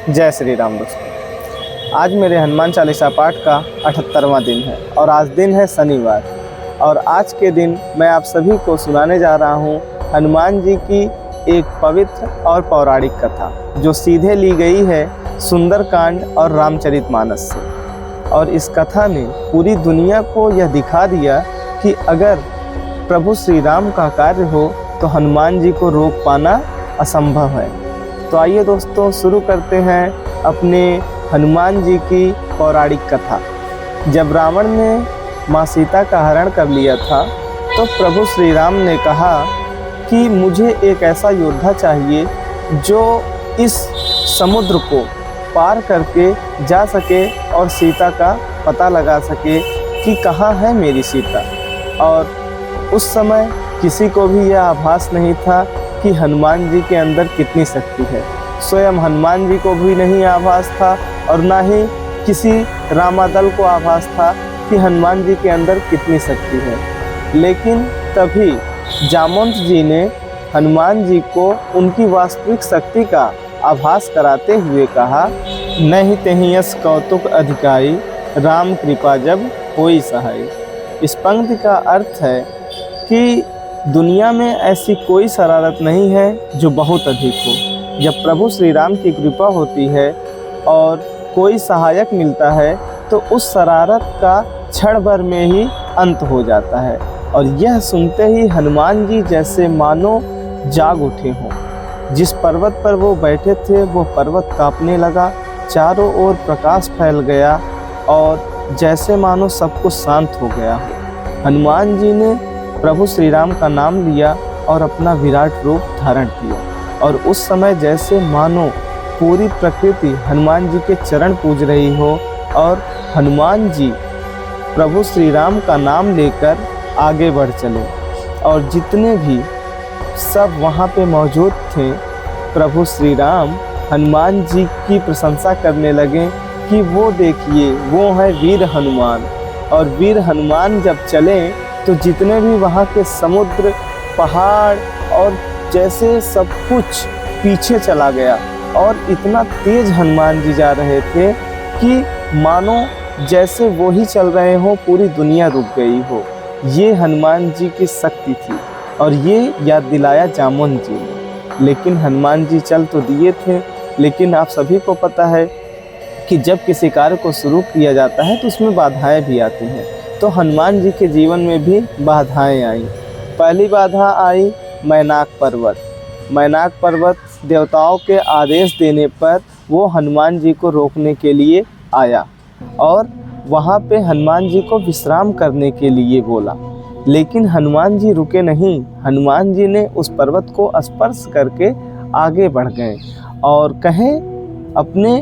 जय श्री राम दोस्तों। आज मेरे हनुमान चालीसा पाठ का 78वां दिन है और आज दिन है शनिवार। और आज के दिन मैं आप सभी को सुनाने जा रहा हूँ हनुमान जी की एक पवित्र और पौराणिक कथा, जो सीधे ली गई है सुंदरकांड और रामचरितमानस से। और इस कथा ने पूरी दुनिया को यह दिखा दिया कि अगर प्रभु श्री राम का कार्य हो तो हनुमान जी को रोक पाना असंभव है। तो आइए दोस्तों, शुरू करते हैं अपने हनुमान जी की पौराणिक कथा। जब रावण ने माँ सीता का हरण कर लिया था तो प्रभु श्री राम ने कहा कि मुझे एक ऐसा योद्धा चाहिए जो इस समुद्र को पार करके जा सके और सीता का पता लगा सके कि कहाँ है मेरी सीता। और उस समय किसी को भी यह आभास नहीं था कि हनुमान जी के अंदर कितनी शक्ति है। स्वयं हनुमान जी को भी नहीं आभास था और ना ही किसी रामादल को आभास था कि हनुमान जी के अंदर कितनी शक्ति है। लेकिन तभी जामवंत जी ने हनुमान जी को उनकी वास्तविक शक्ति का आभास कराते हुए कहा, नहीं तेहि यस कौतुक अधिकारी, राम कृपा जब होई सहाय। इस पंक्ति का अर्थ है कि दुनिया में ऐसी कोई शरारत नहीं है जो बहुत अधिक हो। जब प्रभु श्री राम की कृपा होती है और कोई सहायक मिलता है तो उस शरारत का क्षण भर में ही अंत हो जाता है। और यह सुनते ही हनुमान जी जैसे मानो जाग उठे हों। जिस पर्वत पर वो बैठे थे वो पर्वत कांपने लगा, चारों ओर प्रकाश फैल गया और जैसे मानो सब कुछ शांत हो गया हो। हनुमान जी ने प्रभु श्री राम का नाम लिया और अपना विराट रूप धारण किया। और उस समय जैसे मानो पूरी प्रकृति हनुमान जी के चरण पूज रही हो और हनुमान जी प्रभु श्री राम का नाम लेकर आगे बढ़ चले। और जितने भी सब वहाँ पे मौजूद थे, प्रभु श्री राम हनुमान जी की प्रशंसा करने लगे कि वो देखिए, वो है वीर हनुमान। और वीर हनुमान जब चले तो जितने भी वहाँ के समुद्र, पहाड़ और जैसे सब कुछ पीछे चला गया। और इतना तेज हनुमान जी जा रहे थे कि मानो जैसे वो ही चल रहे हो, पूरी दुनिया रुक गई हो। ये हनुमान जी की शक्ति थी और ये याद दिलाया जामवंत जी ने। लेकिन हनुमान जी चल तो दिए थे, लेकिन आप सभी को पता है कि जब किसी कार्य को शुरू किया जाता है तो उसमें बाधाएं भी आती हैं। तो हनुमान जी के जीवन में भी बाधाएं आई। पहली बाधा आई मैनाक पर्वत। मैनाक पर्वत देवताओं के आदेश देने पर वो हनुमान जी को रोकने के लिए आया और वहाँ पे हनुमान जी को विश्राम करने के लिए बोला। लेकिन हनुमान जी रुके नहीं। हनुमान जी ने उस पर्वत को स्पर्श करके आगे बढ़ गए और कहें अपने,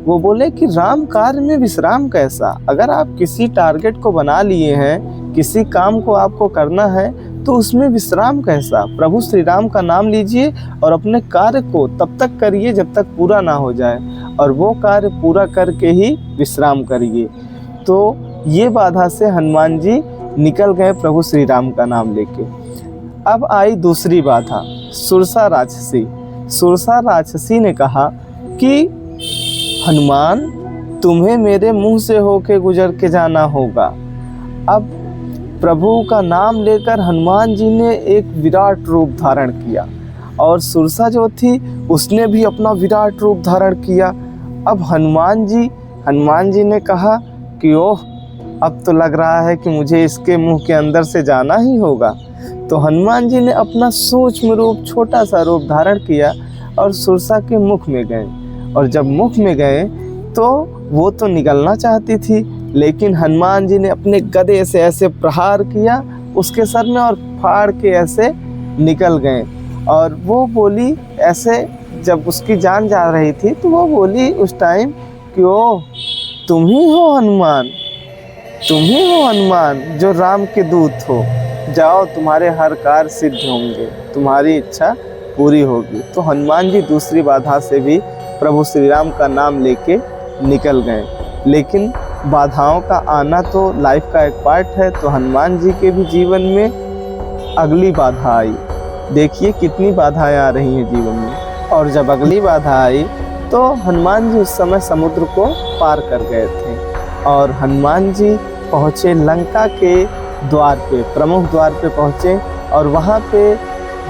वो बोले कि राम कार्य में विश्राम कैसा। अगर आप किसी टारगेट को बना लिए हैं, किसी काम को आपको करना है तो उसमें विश्राम कैसा। प्रभु श्री राम का नाम लीजिए और अपने कार्य को तब तक करिए जब तक पूरा ना हो जाए, और वो कार्य पूरा करके ही विश्राम करिए। तो ये बाधा से हनुमान जी निकल गए प्रभु श्री राम का नाम लेके। अब आई दूसरी बाधा, सुरसा राक्षसी। सुरसा राक्षसी ने कहा कि हनुमान, तुम्हें मेरे मुंह से होके गुजर के जाना होगा। अब प्रभु का नाम लेकर हनुमान जी ने एक विराट रूप धारण किया और सुरसा जो थी उसने भी अपना विराट रूप धारण किया। अब हनुमान जी ने कहा कि ओह, अब तो लग रहा है कि मुझे इसके मुंह के अंदर से जाना ही होगा। तो हनुमान जी ने अपना सूक्ष्म रूप, छोटा सा रूप धारण किया और सुरसा के मुख में गए। और जब मुख में गए तो वो तो निकलना चाहती थी, लेकिन हनुमान जी ने अपने गदे से ऐसे प्रहार किया उसके सर में और फाड़ के ऐसे निकल गए। और वो बोली ऐसे, जब उसकी जान जा रही थी तो वो बोली उस टाइम कि ओ, तुम ही हो हनुमान, तुम ही हो हनुमान जो राम के दूत हो। जाओ, तुम्हारे हर कार्य सिद्ध होंगे, तुम्हारी इच्छा पूरी होगी। तो हनुमान जी दूसरी बाधा से भी प्रभु श्री राम का नाम लेके निकल गए। लेकिन बाधाओं का आना तो लाइफ का एक पार्ट है। तो हनुमान जी के भी जीवन में अगली बाधा आई। देखिए कितनी बाधाएं आ रही हैं जीवन में। और जब अगली बाधा आई तो तो हनुमान जी उस समय समुद्र को पार कर गए थे और हनुमान जी पहुँचे लंका के द्वार पे, प्रमुख द्वार पे पहुँचे और वहाँ पे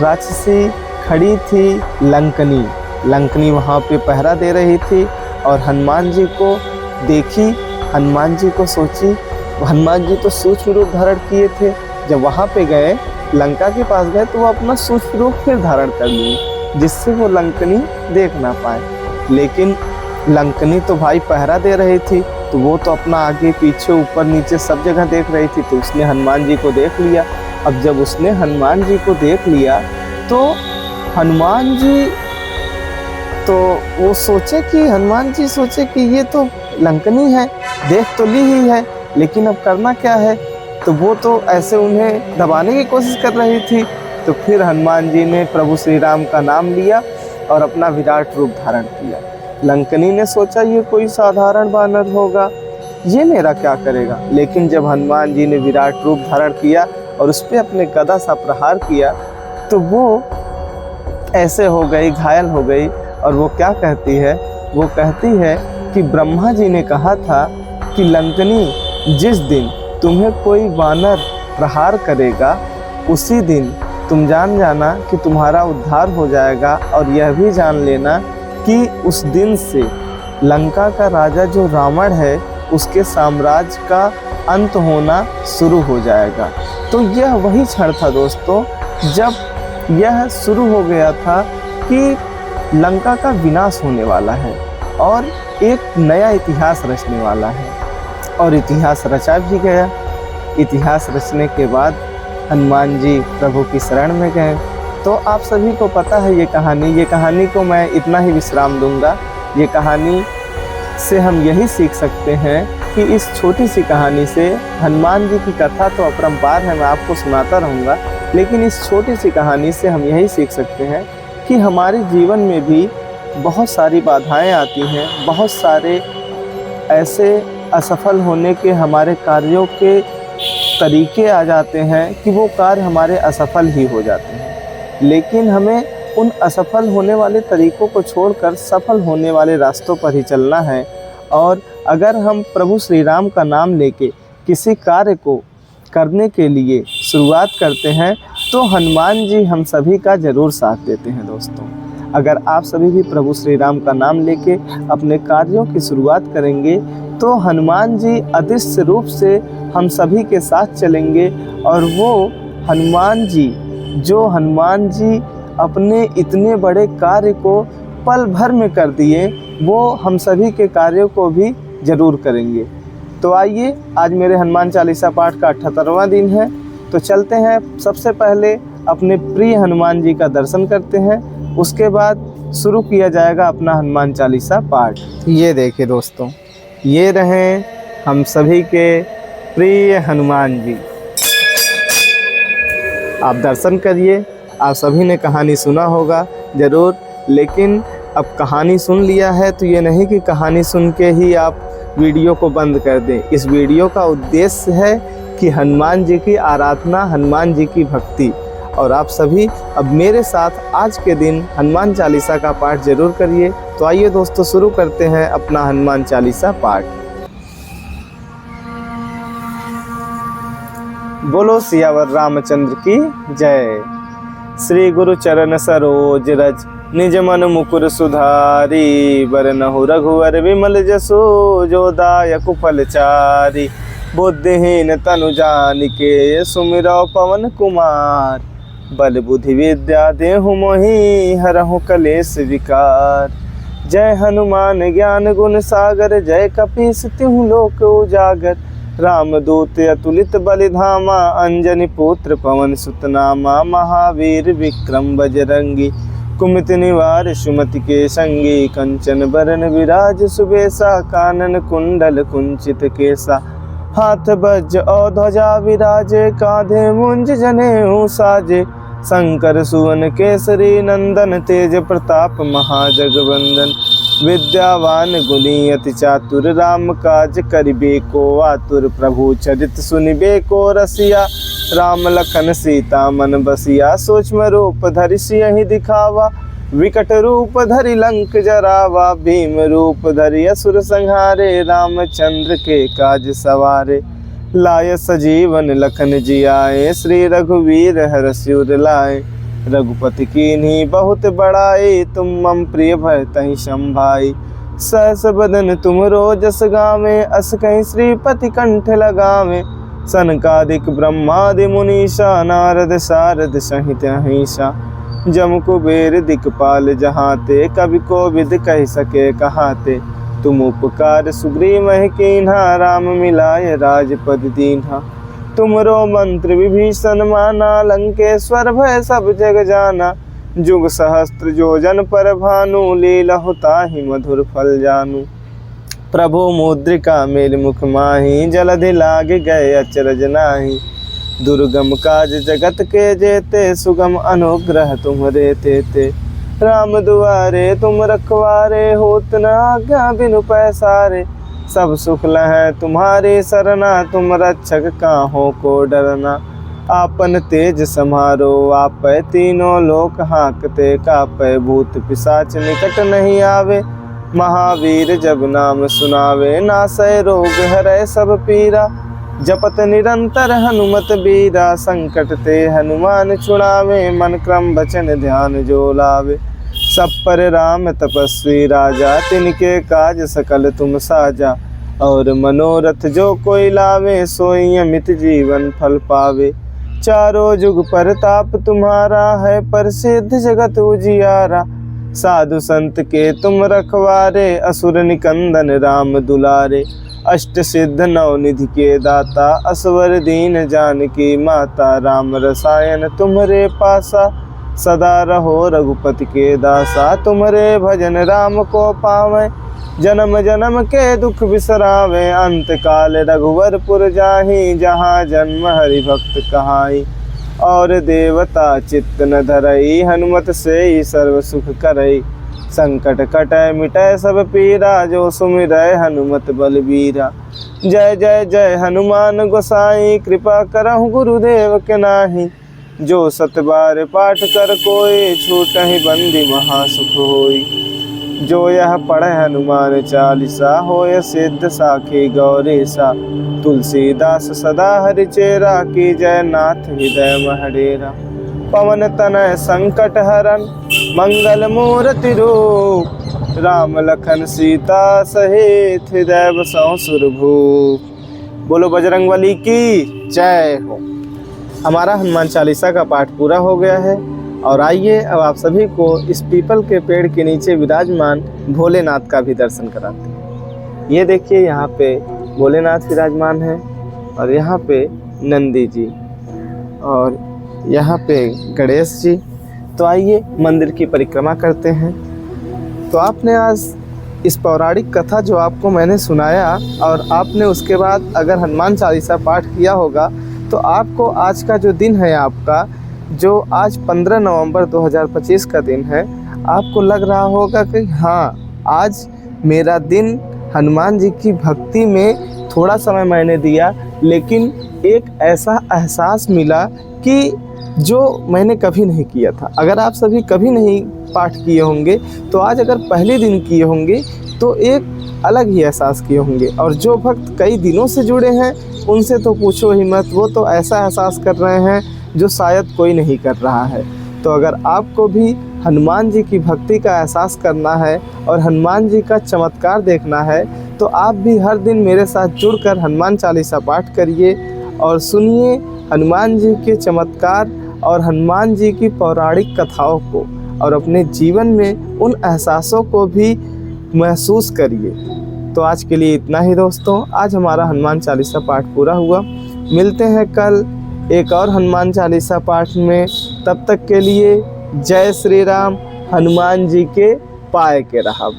राक्षसी खड़ी थी लंकनी। लंकनी वहाँ पे पहरा दे रही थी और हनुमान जी को देखी, हनुमान जी को सोची। हनुमान जी तो सूक्ष्म रूप धारण किए थे, जब वहाँ पे गए लंका के पास गए तो वो अपना सूक्ष्म रूप फिर धारण कर लिए, जिससे वो लंकनी देख ना पाए। लेकिन लंकनी तो भाई पहरा दे रही थी, तो वो तो अपना आगे पीछे ऊपर नीचे सब जगह देख रही थी, तो उसने हनुमान जी को देख लिया। अब जब उसने हनुमान जी को देख लिया तो हनुमान जी तो वो सोचे कि हनुमान जी सोचे कि ये तो लंकनी है, देख तो ली ही है, लेकिन अब करना क्या है। तो वो तो ऐसे उन्हें दबाने की कोशिश कर रही थी। तो फिर हनुमान जी ने प्रभु श्री राम का नाम लिया और अपना विराट रूप धारण किया। लंकनी ने सोचा ये कोई साधारण बानर होगा, ये मेरा क्या करेगा। लेकिन जब हनुमान जी ने विराट रूप धारण किया और उस पर अपने गदा सा प्रहार किया तो वो ऐसे हो गई, घायल हो गई। और वो क्या कहती है, वो कहती है कि ब्रह्मा जी ने कहा था कि लंकनी, जिस दिन तुम्हें कोई वानर प्रहार करेगा उसी दिन तुम जान जाना कि तुम्हारा उद्धार हो जाएगा। और यह भी जान लेना कि उस दिन से लंका का राजा जो रावण है उसके साम्राज्य का अंत होना शुरू हो जाएगा। तो यह वही क्षण था दोस्तों जब यह शुरू हो गया था कि लंका का विनाश होने वाला है और एक नया इतिहास रचने वाला है। और इतिहास रचा भी गया। इतिहास रचने के बाद हनुमान जी प्रभु की शरण में गए। तो आप सभी को पता है ये कहानी को मैं इतना ही विश्राम दूंगा। ये कहानी से हम यही सीख सकते हैं कि इस छोटी सी कहानी से, हनुमान जी की कथा तो अपरंपार है, मैं आपको सुनाता रहूँगा, लेकिन इस छोटी सी कहानी से हम यही सीख सकते हैं कि हमारे जीवन में भी बहुत सारी बाधाएं आती हैं, बहुत सारे ऐसे असफल होने के हमारे कार्यों के तरीके आ जाते हैं कि वो कार्य हमारे असफल ही हो जाते हैं। लेकिन हमें उन असफल होने वाले तरीकों को छोड़कर सफल होने वाले रास्तों पर ही चलना है। और अगर हम प्रभु श्री राम का नाम लेके किसी कार्य को करने के लिए शुरुआत करते हैं तो हनुमान जी हम सभी का ज़रूर साथ देते हैं दोस्तों। अगर आप सभी भी प्रभु श्री राम का नाम लेके अपने कार्यों की शुरुआत करेंगे तो हनुमान जी अदृश्य रूप से हम सभी के साथ चलेंगे। और वो हनुमान जी अपने इतने बड़े कार्य को पल भर में कर दिए, वो हम सभी के कार्यों को भी ज़रूर करेंगे। तो आइए, आज मेरे हनुमान चालीसा पाठ का 78वां दिन है, तो चलते हैं। सबसे पहले अपने प्रिय हनुमान जी का दर्शन करते हैं, उसके बाद शुरू किया जाएगा अपना हनुमान चालीसा पाठ। ये देखिए दोस्तों, ये रहे हम सभी के प्रिय हनुमान जी। आप दर्शन करिए। आप सभी ने कहानी सुना होगा ज़रूर, लेकिन अब कहानी सुन लिया है तो ये नहीं कि कहानी सुन के ही आप वीडियो को बंद कर दें। इस वीडियो का उद्देश्य है कि हनुमान जी की आराधना, हनुमान जी की भक्ति। और आप सभी अब मेरे साथ आज के दिन हनुमान चालीसा का पाठ जरूर करिए। तो आइए दोस्तों, शुरू करते हैं अपना हनुमान चालीसा पाठ। बोलो सियावर रामचंद्र की जय। श्री गुरु चरण सरोज रज, निज मन मुकुर सुधारी। बरनहु रघुवर विमल जसो, जो दायक फलचारी। बुद्धिहीन तनु जानिके, सुमिरौ पवन कुमार। बल बुद्धि विद्या देहु मोहि, हरहु कलेश विकार। जय हनुमान ज्ञान गुण सागर, जय कपीस तिहुँ लोक उजागर। रामदूत अतुलित बलिधामा, अंजनी पुत्र पवन सुत नामा। महावीर विक्रम बजरंगी, कुमति निवार सुमति के संगी। कंचन बरन विराज सुबेसा, कानन कुंडल कुंचित केसा। हाथ वज्र और ध्वजा विराजे, कांधे मुंज जनेऊ साजे। शंकर सुवन केसरी नंदन, तेज प्रताप महाजगवंदन। विद्यावान गुणी अति चातुर, राम काज करिबे को आतुर। प्रभु चरित सुनिबे को रसिया, राम लखन सीता मन बसिया। सूक्ष्म रूप धरि सियहि दिखावा, विकट रूप धरि लंक जरावा, भीम रूप धरि असुर संहारे, रामचंद्र के काज सवारे, लाय सजीवन लखन जियाए, श्री रघुवीर हरषि उर लाए, रघुपति कीन्ही बहुत बड़ाई, तुम मम प्रिय भरतहि संभाई, सहस बदन तुम जस गावे, अस कहीं श्रीपति कंठ लगावे, सनकादिक ब्रह्मादि मुनीषा, नारद सारद सहित अहिंसा, जम कुबेर दिक्पाल जहाते, कवि कोविद कह सके कहाते, तुम उपकार सुग्रीव कीन्हा, राम मिलाय राजपद दीन्हा, तुमरो मंत्र विभीषण माना, लंकेश्वर भय सब जग जाना, जुग सहस्त्र जोजन पर भानु, लीलहु ताहि मधुर फल जानू, प्रभु मुद्रिका मेल मुख माही, जलधि लागे गए अचरज नाही, दुर्गम काज जगत के जेते, सुगम अनुग्रह तुम्हरे तेते, राम दुआरे तुम रखवारे, होत न आज्ञा बिनु पैसारे, सब सुख लहै तुम्हारे सरना, तुम रक्षक काहू को डरना, आपन तेज समारो आपै, तीनों लोक हाँकते कापै, भूत पिशाच निकट नहीं आवे, महावीर जब नाम सुनावे, नासै रोग हरै सब पीरा, जपत निरंतर हनुमत बीरा, संकट ते हनुमान छुड़ावे, मन क्रम वचन ध्यान जो लावे, सब पर राम तपस्वी राजा, तिनके काज सकल तुम साजा, और मनोरथ जो कोई लावे, सोई अमित जीवन फल पावे, चारों जुग परताप तुम्हारा है, प्रसिद्ध जगत उजियारा, साधु संत के तुम रखवारे, असुर निकंदन राम दुलारे, अष्ट सिद्ध नवनिधि के दाता, असवर दीन जानकी माता, राम रसायन तुम्हारे पासा, सदा रहो रघुपति के दासा, तुम्हारे भजन राम को पावे, जन्म जन्म के दुख बिसरावे, अंत काल रघुवरपुर जाहि, जहाँ जन्म हरि भक्त कहाई, और देवता चित्त न धरई, हनुमत से ही सर्व सुख करई, संकट कटै मिटै सब पीरा, जो सुमिरै हनुमत बलबीरा, जय जय जय हनुमान गोसाई, कृपा करहु गुरुदेव के नाही, जो सत बार पाठ कर कोई, छूटहि बंदी महासुख होई, जो यह पढ़े हनुमान चालीसा, होय सिद्ध साखी गौरीसा, तुलसीदास सदा हरिचेरा, की जय नाथ हृदय महडेरा, पवन तनय संकट हरन, मंगल मूर्ति रूप, राम लखन सीता सहित, हृदय बसहु सुरभूप। बोलो बजरंगबली की जय हो। हमारा हनुमान चालीसा का पाठ पूरा हो गया है और आइए अब आप सभी को इस पीपल के पेड़ के नीचे विराजमान भोलेनाथ का भी दर्शन कराते हैं। ये देखिए यहाँ पे भोलेनाथ विराजमान है और यहाँ पे नंदी जी और यहाँ पे गणेश जी। तो आइए मंदिर की परिक्रमा करते हैं। तो आपने आज इस पौराणिक कथा जो आपको मैंने सुनाया और आपने उसके बाद अगर हनुमान चालीसा पाठ किया होगा तो आपको आज का जो दिन है आपका, जो आज 15 नवंबर 2025 का दिन है, आपको लग रहा होगा कि हाँ आज मेरा दिन हनुमान जी की भक्ति में थोड़ा समय मैंने दिया, लेकिन एक ऐसा एहसास मिला कि जो मैंने कभी नहीं किया था। अगर आप सभी कभी नहीं पाठ किए होंगे तो आज अगर पहले दिन किए होंगे तो एक अलग ही एहसास किए होंगे, और जो भक्त कई दिनों से जुड़े हैं उनसे तो पूछो ही मत, वो तो ऐसा एहसास कर रहे हैं जो शायद कोई नहीं कर रहा है। तो अगर आपको भी हनुमान जी की भक्ति का एहसास करना है और हनुमान जी का चमत्कार देखना है तो आप भी हर दिन मेरे साथ जुड़कर हनुमान चालीसा पाठ करिए और सुनिए हनुमान जी के चमत्कार और हनुमान जी की पौराणिक कथाओं को, और अपने जीवन में उन एहसासों को भी महसूस करिए। तो आज के लिए इतना ही दोस्तों, आज हमारा हनुमान चालीसा पाठ पूरा हुआ। मिलते हैं कल एक और हनुमान चालीसा पाठ में। तब तक के लिए जय श्री राम, हनुमान जी के पाए के रहा।